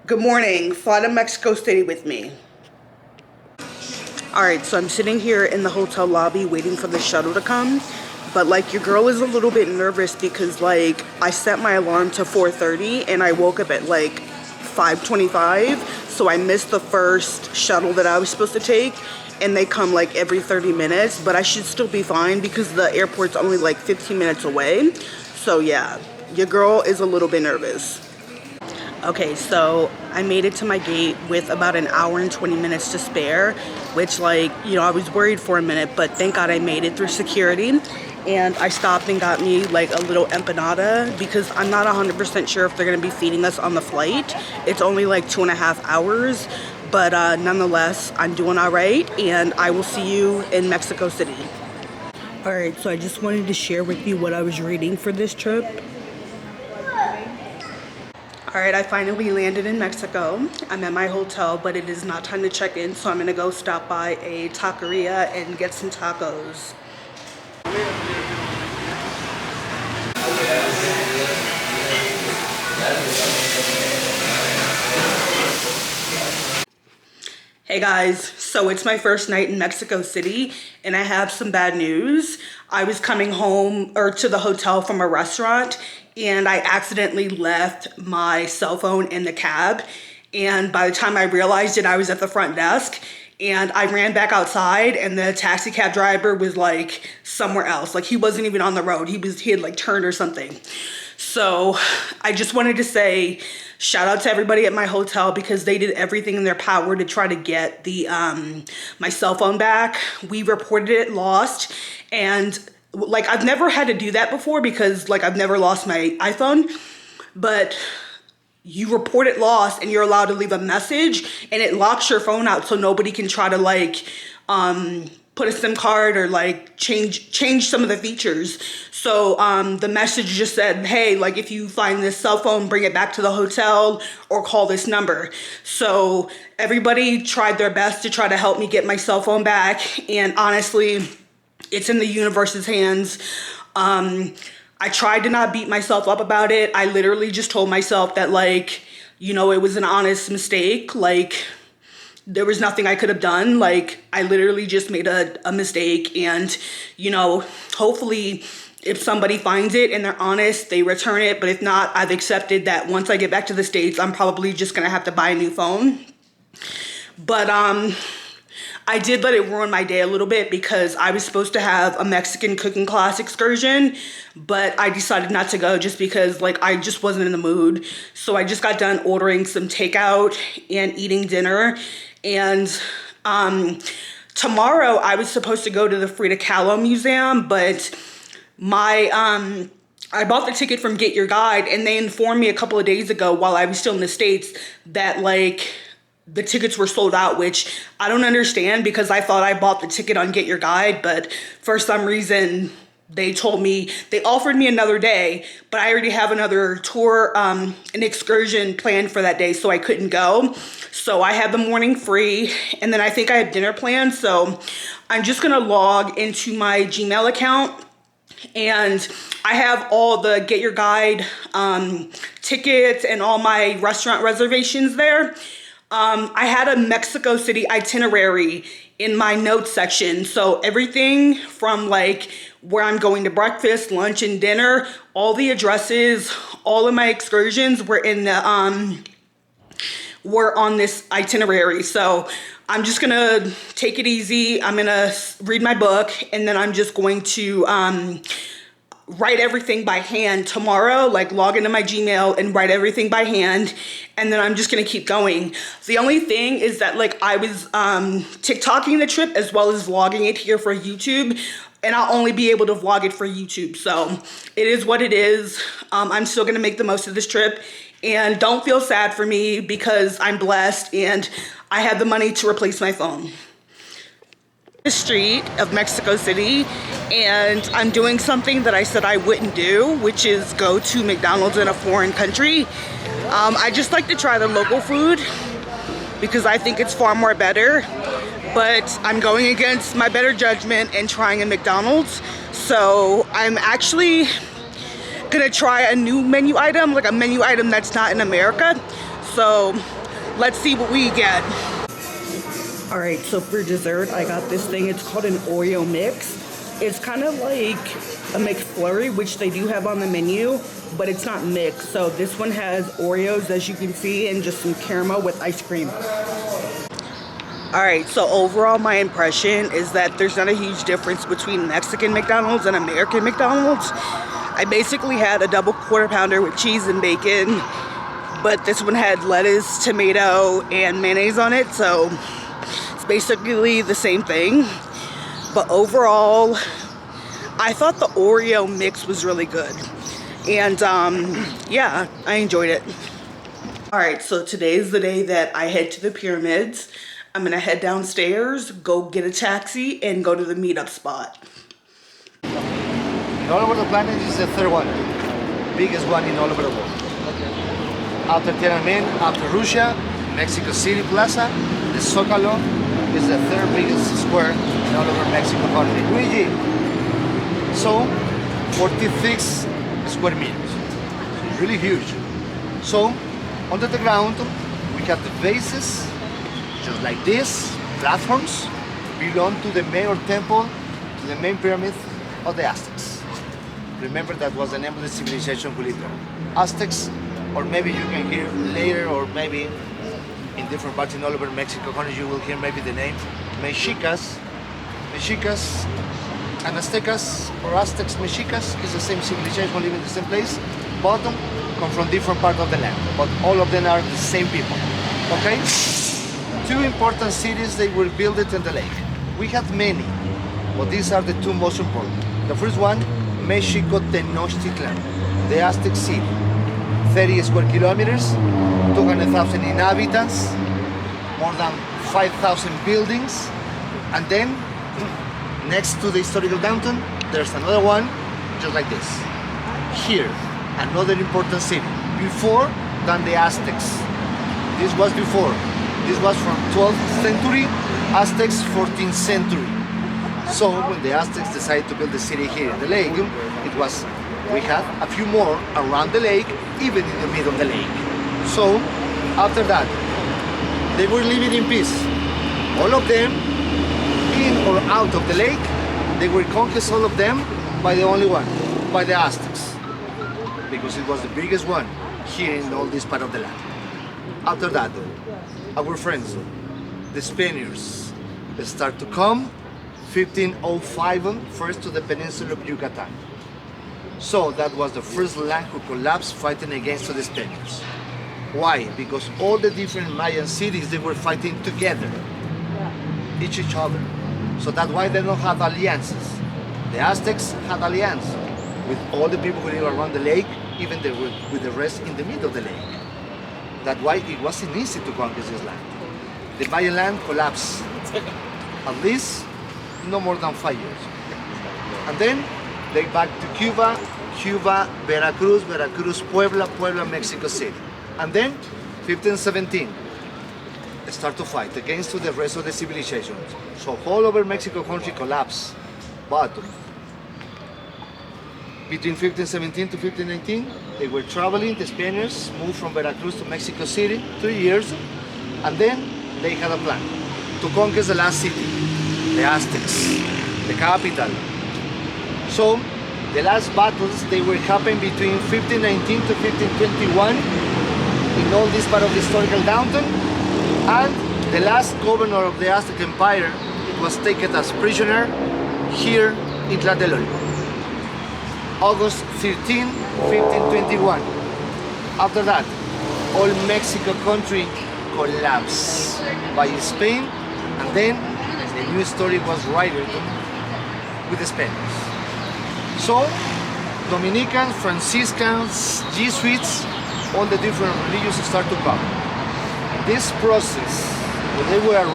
Good morning. Fly to Mexico City with me. Alright, so I'm sitting here in the hotel lobby waiting for the shuttle to come. But like your girl is a little bit nervous because like I set my alarm to 4:30 and I woke up at like 5:25. So I missed the first shuttle that I was supposed to take. And they come like every 30 minutes. But I should still be fine because the airport's only like 15 minutes away. So yeah, your girl is a little bit nervous. Okay, so I made it to my gate with about an hour and 20 minutes to spare, which like, you know, I was worried for a minute, but thank God I made it through security. And I stopped and got me like a little empanada because I'm not 100% sure if they're gonna be feeding us on the flight. It's only like 2.5 hours, but nonetheless, I'm doing all right, and I will see you in Mexico City. All right, so I just wanted to share with you what I was reading for this trip. Alright, I finally landed in Mexico. I'm at my hotel, but it is not time to check in, so I'm gonna go stop by a taqueria and get some tacos. Hey guys, so it's my first night in Mexico City and I have some bad news. I was coming home or to the hotel from a restaurant and I accidentally left my cell phone in the cab, and by the time I realized it, I was at the front desk and I ran back outside and the taxi cab driver was like somewhere else. Like he wasn't even on the road. He had like turned or something. So I just wanted to say shout out to everybody at my hotel because they did everything in their power to try to get the my cell phone back. We reported it lost, and like I've never had to do that before because like I've never lost my iPhone, but you report it lost and you're allowed to leave a message and it locks your phone out so nobody can try to like put a SIM card or like change some of the features. So the message just said, hey, like if you find this cell phone, bring it back to the hotel or call this number. So everybody tried their best to try to help me get my cell phone back, and honestly, it's in the universe's hands. I tried to not beat myself up about it. I literally just told myself that like, you know, it was an honest mistake. Like there was nothing I could have done. Like I literally just made a mistake, and you know, hopefully if somebody finds it and they're honest, they return it. But if not, I've accepted that once I get back to the States, I'm probably just gonna have to buy a new phone. But I did let it ruin my day a little bit because I was supposed to have a Mexican cooking class excursion, but I decided not to go just because like I just wasn't in the mood. So I just got done ordering some takeout and eating dinner. And tomorrow I was supposed to go to the Frida Kahlo Museum, but I bought the ticket from Get Your Guide, and they informed me a couple of days ago while I was still in the States that like the tickets were sold out, which I don't understand because I thought I bought the ticket on Get Your Guide, but for some reason they offered me another day, but I already have another tour, an excursion planned for that day, so I couldn't go. So I had the morning free, and then I think I have dinner planned, so I'm just gonna log into my Gmail account, and I have all the Get Your Guide tickets and all my restaurant reservations there. I had a Mexico City itinerary in my notes section. So everything from like where I'm going to breakfast, lunch, and dinner, all the addresses, all of my excursions were in the, were on this itinerary. So I'm just gonna take it easy. I'm gonna read my book, and then I'm just going to, write everything by hand tomorrow, like log into my Gmail and write everything by hand, and then I'm just gonna keep going. The only thing is that like I was TikToking the trip as well as vlogging it here for YouTube, and I'll only be able to vlog it for YouTube, so it is what it is. I'm still gonna make the most of this trip, and don't feel sad for me because I'm blessed and I have the money to replace my phone. The street of Mexico City, and I'm doing something that I said I wouldn't do, which is go to McDonald's in a foreign country. I just like to try the local food because I think it's far more better, but I'm going against my better judgment and trying a McDonald's. So I'm actually gonna try a new menu item, like a menu item that's not in America. So let's see what we get. All right, so for dessert, I got this thing. It's called an Oreo mix. It's kind of like a McFlurry, which they do have on the menu, but it's not mixed. So this one has Oreos, as you can see, and just some caramel with ice cream. All right, so overall, my impression is that there's not a huge difference between Mexican McDonald's and American McDonald's. I basically had a double quarter pounder with cheese and bacon, but this one had lettuce, tomato, and mayonnaise on it, so it's basically the same thing. But overall, I thought the Oreo mix was really good. And yeah, I enjoyed it. All right, so today is the day that I head to the pyramids. I'm gonna head downstairs, go get a taxi, and go to the meetup spot. All over the planet is the third one, biggest one in all over the world. After Tiananmen, after Russia, Mexico City Plaza, the Zócalo is the third biggest square in all over Mexico country. Luigi, so 46 square meters, so really huge. So under the ground, we have the bases, just like this, platforms, belong to the main temple, to the main pyramid of the Aztecs. Remember, that was the name of the civilization who lived there. Aztecs, or maybe you can hear later, or maybe in different parts in all over Mexico country, you will hear maybe the name Mexicas. Mexicas and Aztecas, or Aztecs, Mexicas, is the same civilization living in the same place, but come from different parts of the land. But all of them are the same people, okay? Two important cities, they were built in the lake. We have many, but these are the two most important. The first one, Mexico Tenochtitlan, the Aztec city. 30 square kilometers, 200,000 inhabitants, more than 5,000 buildings. And then, next to the historical downtown, there's another one, just like this. Here, another important city, before than the Aztecs. This was before. This was from 12th century, Aztecs 14th century. So when the Aztecs decided to build the city here in the lake, we had a few more around the lake, even in the middle of the lake. So after that, they were living in peace. All of them, in or out of the lake, they were conquered, all of them, by the only one, by the Aztecs, because it was the biggest one here in all this part of the land. After that, our friends, the Spaniards, they start to come, 1505, first to the peninsula of Yucatan. So that was the first land who collapsed fighting against the Spaniards. Why? Because all the different Mayan cities, they were fighting together, each other. So that's why they don't have alliances. The Aztecs had alliance with all the people who live around the lake, even with the rest in the middle of the lake. That's why it wasn't easy to conquer this land. The Mayan land collapsed, at least no more than 5 years. And then they back to Cuba, Veracruz, Puebla, Mexico City. And then 1517, they start to fight against the rest of the civilization. So all over Mexico country collapsed. But between 1517 to 1519, they were traveling, the Spaniards moved from Veracruz to Mexico City, 3 years, and then they had a plan to conquer the last city, the Aztecs, the capital. So the last battles, they were happening between 1519 to 1521 in all this part of the historical downtown, and the last governor of the Aztec Empire was taken as prisoner here in Tlatelolco. August 13, 1521. After that, all Mexico country collapsed by Spain, and then the new story was written with the Spaniards. So, Dominicans, Franciscans, Jesuits, all the different religions start to come. This process, when they were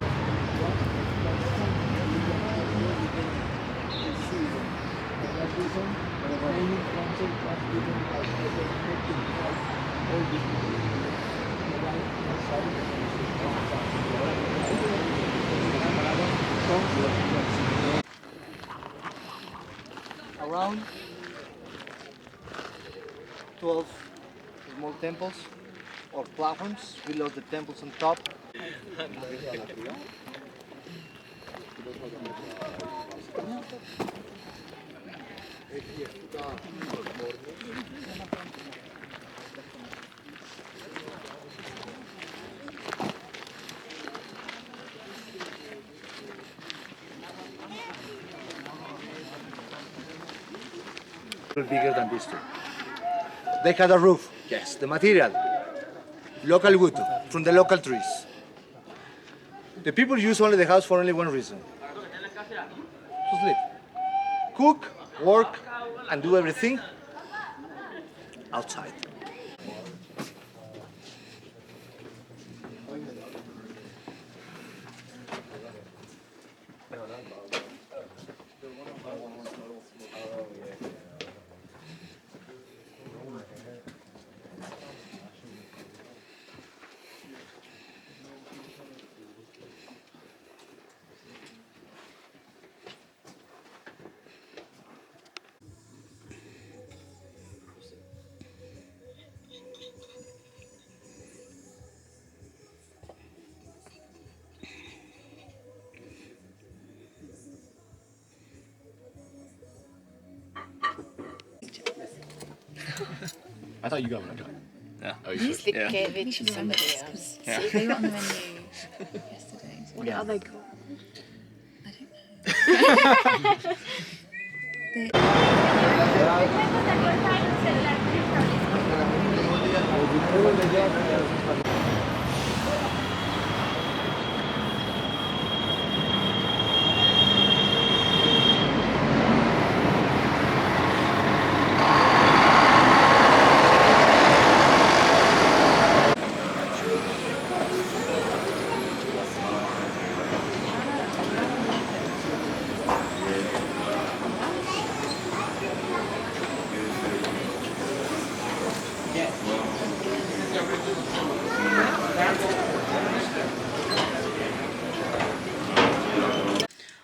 around 12 small temples or platforms below the temples on top. Bigger than these two. They had a roof. Yes. The material, local wood from the local trees. The people use only the house for only one reason: to sleep, cook, work, and do everything outside. I thought you got one. Yeah. Oh, you Used should. to give it to somebody else. Yeah. They were on the menu yesterday. What are they called? I don't know.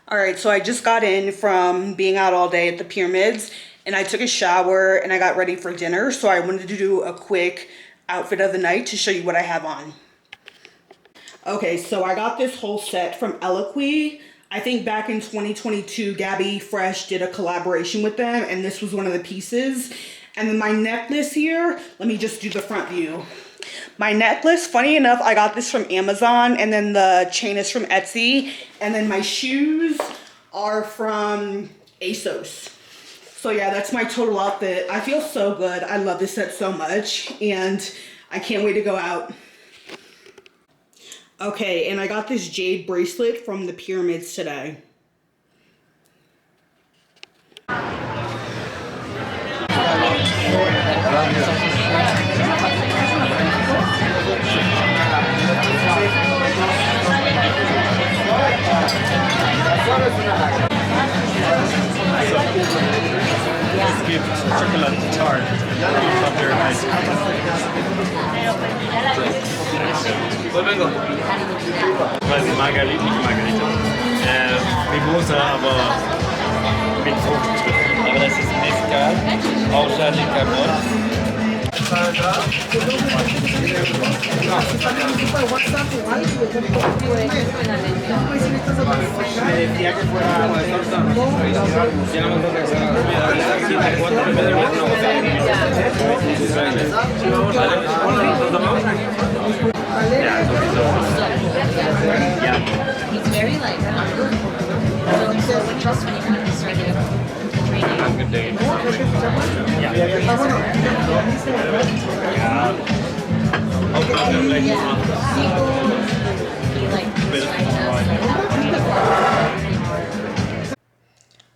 All right, so I just got in from being out all day at the pyramids, and I took a shower and I got ready for dinner. So I wanted to do a quick outfit of the night to show you what I have on. Okay, so I got this whole set from Eloquii. I think back in 2022, Gabby Fresh did a collaboration with them, and this was one of the pieces. And then my necklace here, let me just do the front view. My necklace, funny enough, I got this from Amazon, and then the chain is from Etsy, and then my shoes are from ASOS. So yeah, that's my total outfit. I feel so good. I love this set so much, and I can't wait to go out. Okay, and I got this jade bracelet from the pyramids today. Just give chocolate tart. Not very nice. Quasi Margarita, nicht Margarita. Mimosa, aber mit Frucht. Aber das ist Mezcal, außer Licamol. He's very like, so just when you kind of started training. Good day.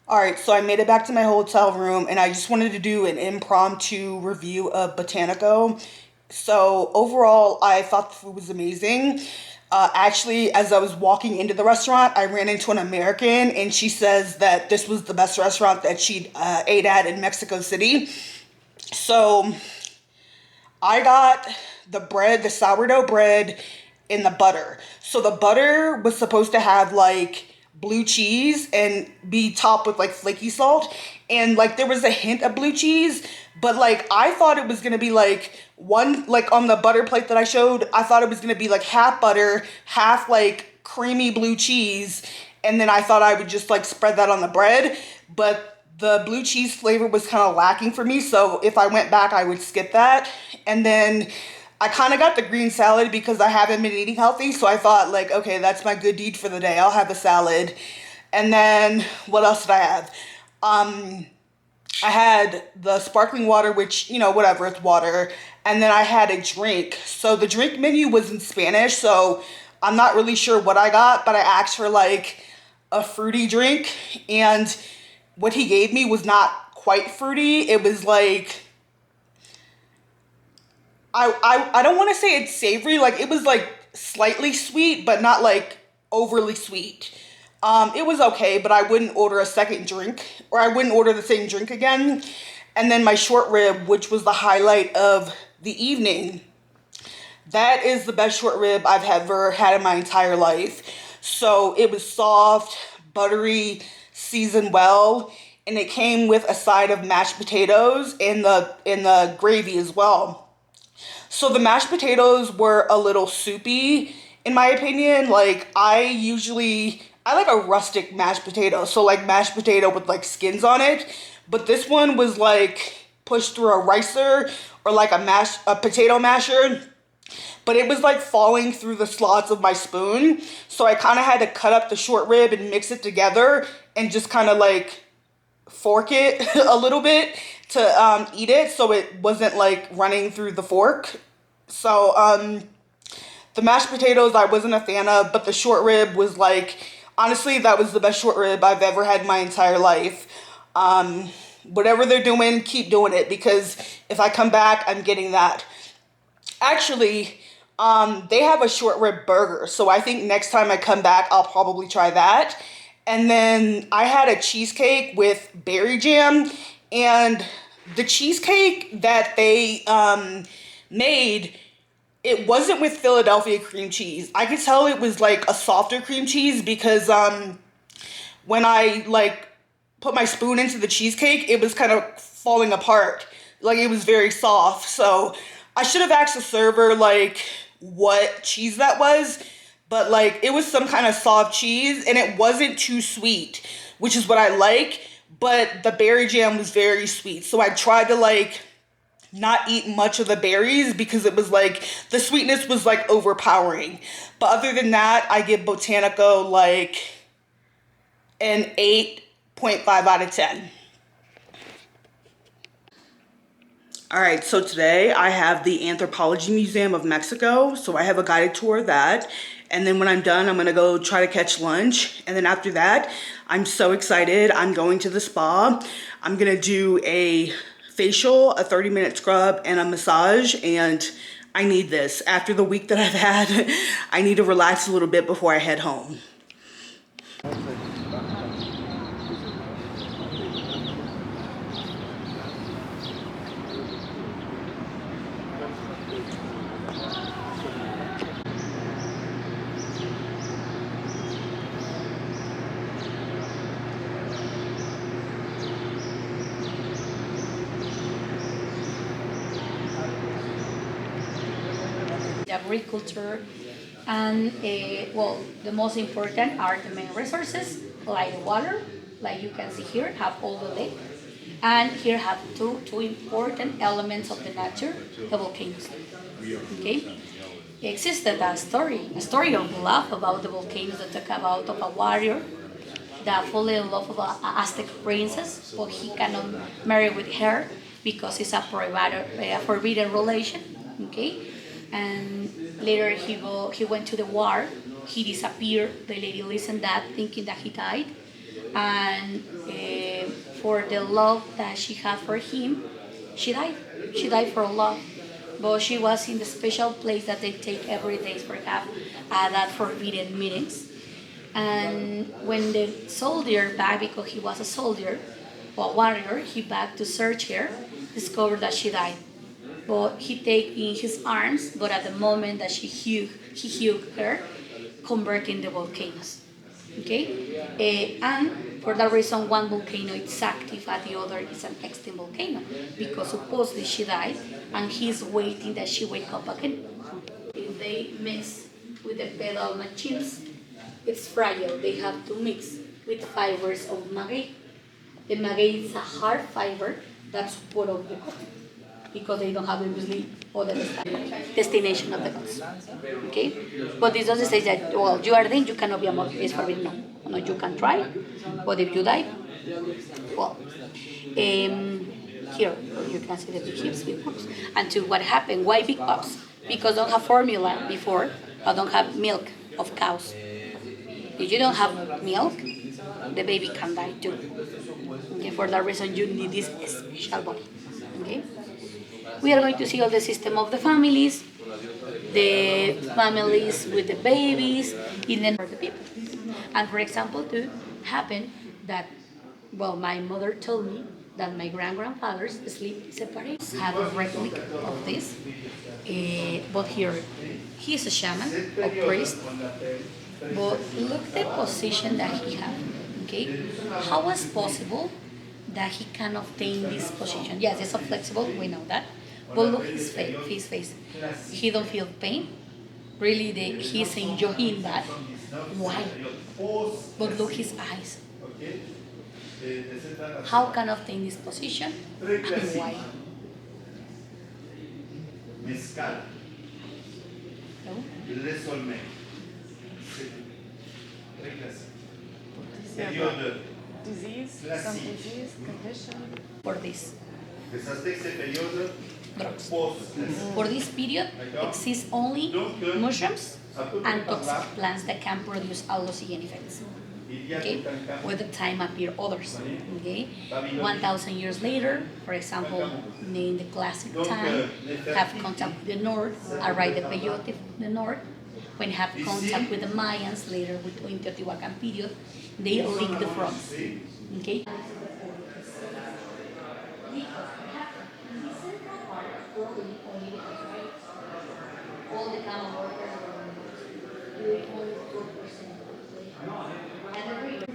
All right, so I made it back to my hotel room, and I just wanted to do an impromptu review of Botanico. So overall, I thought the food was amazing. Actually, as I was walking into the restaurant, I ran into an American, and she says that this was the best restaurant that she ate at in Mexico City. So I got the bread, the sourdough bread, and the butter. So the butter was supposed to have like blue cheese and be topped with like flaky salt, and like there was a hint of blue cheese, But like I thought it was gonna be like one like on the butter plate that I showed, I thought it was gonna be like half butter, half like creamy blue cheese, and then I thought I would just like spread that on the bread. But the blue cheese flavor was kind of lacking for me, so if I went back, I would skip that. And then I kind of got the green salad because I haven't been eating healthy, so I thought like, okay, that's my good deed for the day. I'll have a salad. And then what else did I have? I had the sparkling water, which, you know, whatever, it's water. And then I had a drink. So the drink menu was in Spanish, so I'm not really sure what I got, but I asked for like a fruity drink. And what he gave me was not quite fruity. It was like, I don't want to say it's savory. Like, it was like slightly sweet, but not like overly sweet. It was okay, but I wouldn't order a second drink, or I wouldn't order the same drink again. And then my short rib, which was the highlight of the evening. That is the best short rib I've ever had in my entire life. So it was soft, buttery, seasoned well, and it came with a side of mashed potatoes and the gravy as well. So the mashed potatoes were a little soupy, in my opinion. Like, I like a rustic mashed potato. So like mashed potato with like skins on it. But this one was like pushed through a ricer or like a potato masher. But it was like falling through the slots of my spoon. So I kind of had to cut up the short rib and mix it together and just kind of like fork it a little bit to eat it, so it wasn't like running through the fork. So the mashed potatoes I wasn't a fan of, but the short rib was like, honestly, that was the best short rib I've ever had in my entire life. Whatever they're doing, keep doing it, because if I come back, I'm getting that. Actually, they have a short rib burger, so I think next time I come back, I'll probably try that. And then I had a cheesecake with berry jam, and the cheesecake that they made, it wasn't with Philadelphia cream cheese. I could tell it was like a softer cream cheese because when I like put my spoon into the cheesecake, it was kind of falling apart. Like, it was very soft. So I should have asked the server like what cheese that was, but like it was some kind of soft cheese and it wasn't too sweet, which is what I like, but the berry jam was very sweet. So I tried to like not eat much of the berries because it was like the sweetness was like overpowering. But other than that, I give Botanico like an 8.5 out of 10. All right, so today I have the Anthropology Museum of Mexico. So I have a guided tour of that. And then when I'm done, I'm gonna go try to catch lunch. And then after that, I'm so excited. I'm going to the spa. I'm gonna do a facial, a 30-minute scrub, and a massage. And I need this. After the week that I've had, I need to relax a little bit before I head home. Agriculture, and well, the most important are the main resources like the water, like you can see here, have all the lake, and here have two important elements of the nature, the volcanoes. Okay, it existed a story of love about the volcanoes that talk about of a warrior that fell in love with an Aztec princess, but he cannot marry with her because it's a forbidden relation. Okay, and later he went to the war. He disappeared. The lady listened that, thinking that he died, and for the love that she had for him, she died. She died for love, but she was in the special place that they take every day for have that forbidden meetings. And when the soldier back, because he was a soldier or a warrior, he back to search her, discovered that she died. But he take in his arms, but at the moment that he hugged her, converting the volcanoes. Okay, and for that reason, one volcano is active and the other is an extinct volcano because supposedly she died and he's waiting that she wake up again. If they mix with the pedal machines, it's fragile. They have to mix with fibers of maguey. The maguey is a hard fiber that's part of the cotton because they don't have obviously other destination of the goods. Okay? But this doesn't say that, well, you are then, you cannot be a model. It's forbidden. No. No, you can try, but if you die, well, here you can see the big hips, big bumps. And to what happened, why big bumps? Because don't have formula before, or don't have milk of cows. If you don't have milk, the baby can die too. Okay, for that reason, you need this special body. Okay? We are going to see all the system of the families with the babies, and then for the people. And for example, to happen that, well, my mother told me that my grandfathers sleep separate. Have a replica of this, but here he's a shaman, a priest. But look the position that he had. Okay, how was possible that he can obtain this position? Yes, it's so flexible. We know that. But look his face. He don't feel pain. Really, he's enjoying that. Why? But look his eyes. How can obtain this position and why? Mezcal. No? Resolme. Période Disease, some classique. disease, condition. For this Cessez ces périodes drugs. post-classiques. For this period, exist only mushrooms and toxic plants that can produce hallucinogenic effects. Okay, with the time appear others. Okay, 1,000 years later, for example, in the classic time, have contact with the north, arrive the peyote, the north. When have contact with the Mayans later in Teotihuacan period, they link the fronts. Okay. All the common workers are doing only 4%. And the breeder.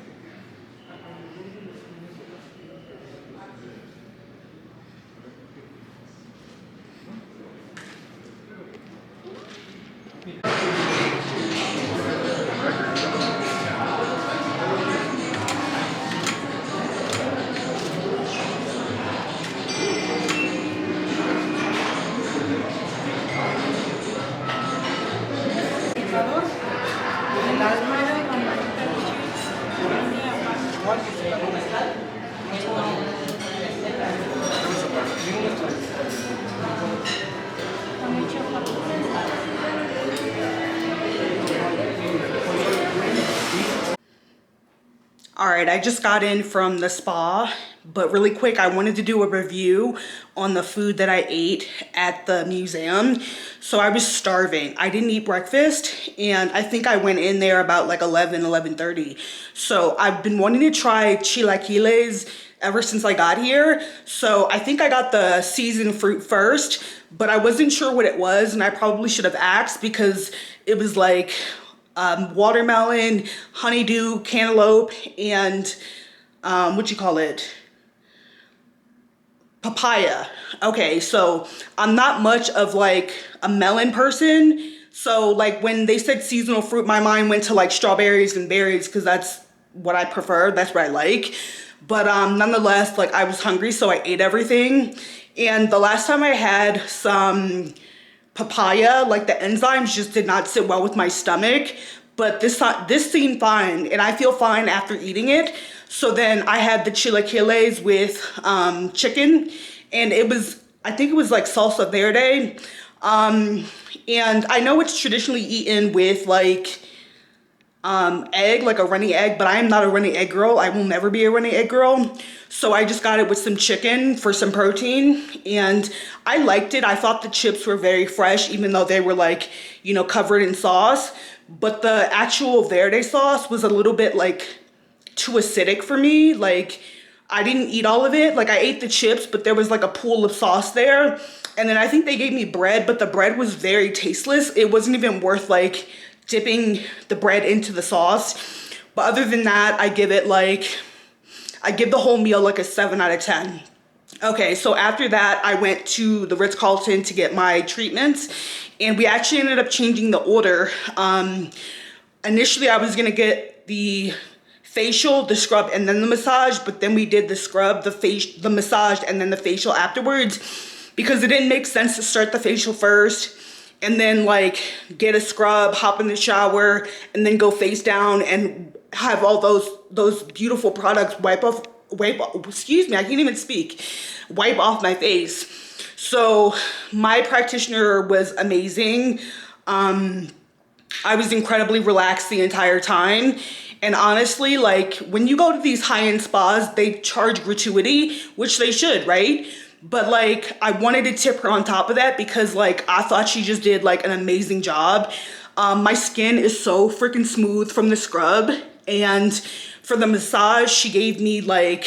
All right, I just got in from the spa, but really quick, I wanted to do a review on the food that I ate at the museum. So I was starving. I didn't eat breakfast, and I think I went in there about like 11:30. So I've been wanting to try chilaquiles ever since I got here. So I think I got the seasoned fruit first, but I wasn't sure what it was, and I probably should have asked because it was like watermelon, honeydew, cantaloupe, and papaya. Okay, so I'm not much of like a melon person. So like when they said seasonal fruit, my mind went to like strawberries and berries because that's what I prefer. That's what I like. But nonetheless, like I was hungry, so I ate everything. And the last time I had some papaya, like the enzymes just did not sit well with my stomach, but this seemed fine, and I feel fine after eating it. So then I had the chilaquiles with chicken, and I think it was like salsa verde, and I know it's traditionally eaten with like egg, like a runny egg, but I am not a runny egg girl. I will never be a runny egg girl. So I just got it with some chicken for some protein, and I liked it. I thought the chips were very fresh, even though they were like, you know, covered in sauce. But the actual verde sauce was a little bit like too acidic for me. Like I didn't eat all of it. Like I ate the chips, but there was like a pool of sauce there. And then I think they gave me bread, but the bread was very tasteless. It wasn't even worth like dipping the bread into the sauce. But other than that, I give the whole meal like a 7 out of 10. Okay, so after that, I went to the Ritz-Carlton to get my treatments, and we actually ended up changing the order. Initially, I was gonna get the facial, the scrub, and then the massage, but then we did the scrub, the massage, and then the facial afterwards, because it didn't make sense to start the facial first and then like get a scrub, hop in the shower, and then go face down and have all those beautiful products wipe off my face. So my practitioner was amazing. I was incredibly relaxed the entire time. And honestly, like when you go to these high-end spas, they charge gratuity, which they should, right? But like I wanted to tip her on top of that because like I thought she just did like an amazing job. My skin is so freaking smooth from the scrub, and for the massage, she gave me like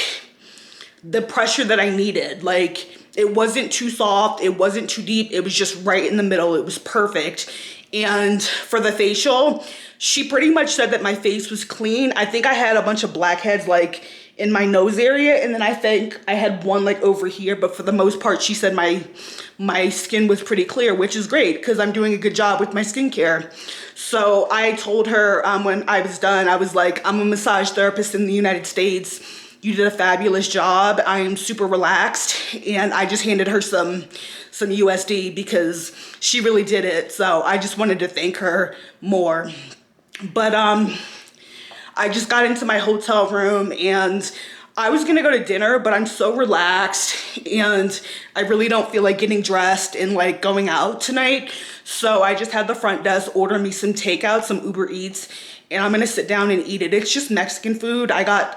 the pressure that I needed. Like it wasn't too soft, it wasn't too deep, it was just right in the middle. It was perfect. And for the facial, she pretty much said that my face was clean. I think I had a bunch of blackheads like in my nose area, and then I think I had one like over here, but for the most part she said my skin was pretty clear, which is great because I'm doing a good job with my skincare. So I told her when I was done, I was like, I'm a massage therapist in the United States. You did a fabulous job. I am super relaxed. And I just handed her some USD because she really did it. So I just wanted to thank her more. But I just got into my hotel room and I was gonna go to dinner, but I'm so relaxed and I really don't feel like getting dressed and like going out tonight. So I just had the front desk order me some takeout, some Uber Eats, and I'm gonna sit down and eat it. It's just Mexican food. I got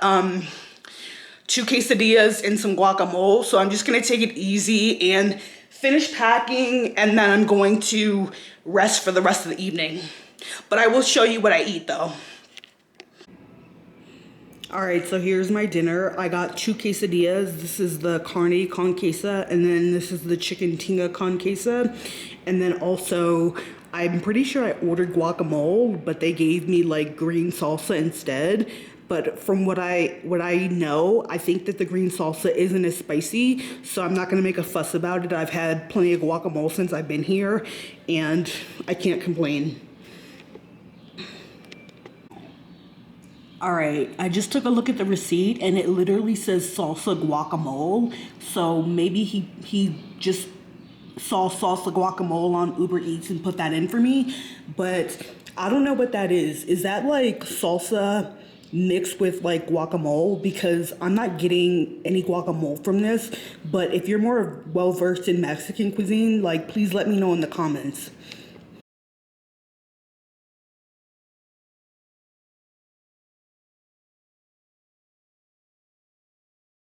2 quesadillas and some guacamole. So I'm just gonna take it easy and finish packing, and then I'm going to rest for the rest of the evening. But I will show you what I eat though. All right, so here's my dinner. I got 2 quesadillas. This is the carne con queso, and then this is the chicken tinga con queso. And then also, I'm pretty sure I ordered guacamole, but they gave me like green salsa instead. But from what I know, I think that the green salsa isn't as spicy, so I'm not gonna make a fuss about it. I've had plenty of guacamole since I've been here, and I can't complain. All right, I just took a look at the receipt and it literally says salsa guacamole. So maybe he just saw salsa guacamole on Uber Eats and put that in for me. But I don't know what that is. Is that like salsa mixed with like guacamole? Because I'm not getting any guacamole from this. But if you're more well versed in Mexican cuisine, like please let me know in the comments.